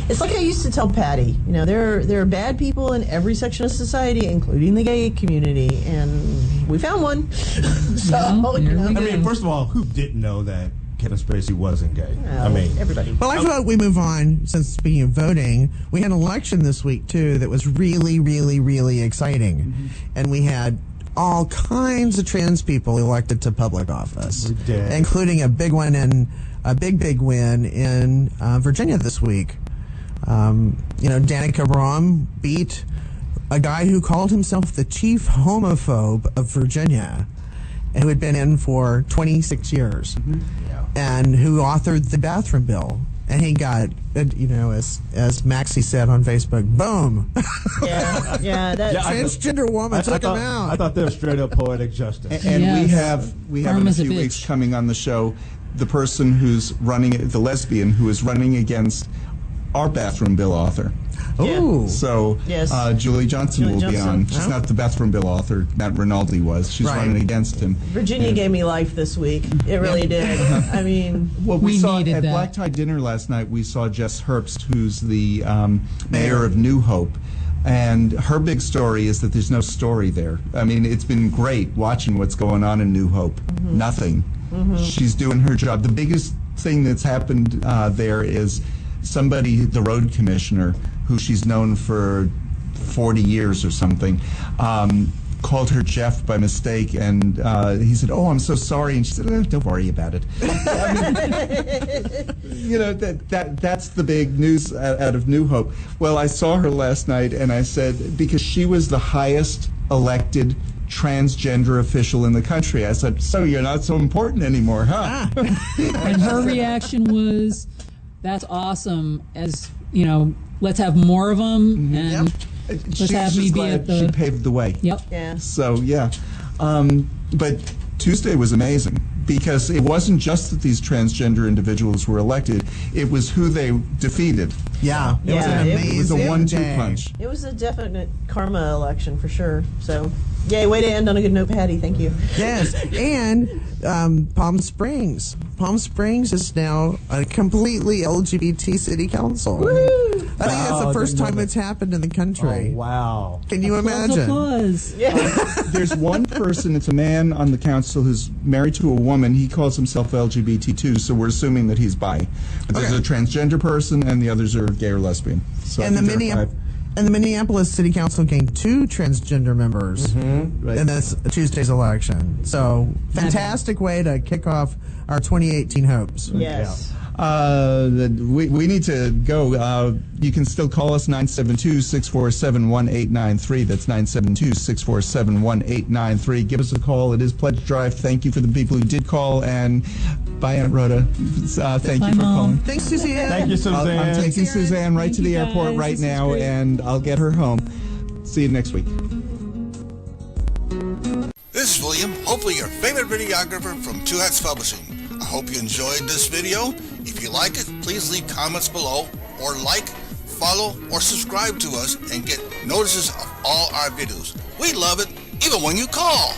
it's like I used to tell Patti, there are bad people in every section of society, including the gay community, and we found one. First of all, who didn't know that Kevin Spacey wasn't gay? Everybody. Well, I thought we move on, since speaking of voting, we had an election this week, too, that was really, really, really exciting. And we had all kinds of trans people elected to public office, We did. including a big win in Virginia this week. Danica Braun beat a guy who called himself the chief homophobe of Virginia, and who had been in for 26 years. And who authored the bathroom bill. And he got, as Maxie said on Facebook, boom. Transgender woman took him out. I thought that was straight up poetic justice. And Yes. we have in a few weeks coming on the show the person who's running, the lesbian who is running against our bathroom bill author. Ooh. So Julie Johnson will be on. She's not the bathroom bill author. Matt Rinaldi was. She's running against him. Virginia gave me life this week. It really did. We saw needed at that. Black Tie Dinner last night, we saw Jess Herbst, who's the mayor of New Hope. And her big story is that there's no story there. It's been great watching what's going on in New Hope. Nothing. She's doing her job. The biggest thing that's happened there is somebody, the road commissioner, who she's known for 40 years or something, called her Jeff by mistake, and he said, "Oh, I'm so sorry," and she said, "Don't worry about it." That's the big news out of New Hope. Well, I saw her last night, and I said, because she was the highest elected transgender official in the country, I said, "So you're not so important anymore, huh?" And her reaction was, "That's awesome. Let's have more of them." And let's have me be at the. She paved the way. Yep. Yeah. So but Tuesday was amazing, because it wasn't just that these transgender individuals were elected; it was who they defeated. Yeah. It was an amazing It was a 1-2 day. punch. It was a definite karma election for sure. So, yay, way to end on a good note, Patti. Thank you. Yes, and Palm Springs. Palm Springs is now a completely LGBT city council. Woo! I think that's the first time it's happened in the country. Oh, wow. Can you imagine? Applause. There's one person, it's a man on the council who's married to a woman. He calls himself LGBT too, so we're assuming that he's bi. But there's a transgender person, and the others are gay or lesbian. So And I think there are 5. And the Minneapolis City Council gained 2 transgender members in this Tuesday's election. So, fantastic way to kick off our 2018 hopes. Yes. We need to go. You can still call us 972-647-1893. That's 972-647-1893. Give us a call. It is Pledge Drive. Thank you for the people who did call, and bye, Aunt Rhoda. Thank you for calling. Thanks, Suzanne. Thank you, Suzanne. I'm taking Suzanne right to the airport right This is now, great. and I'll get her home. See you next week. This is William, hopefully your favorite videographer from Two Hats Publishing. I hope you enjoyed this video. If you like it, please leave comments below, or like, follow, or subscribe to us and get notices of all our videos. We love it, even when you call.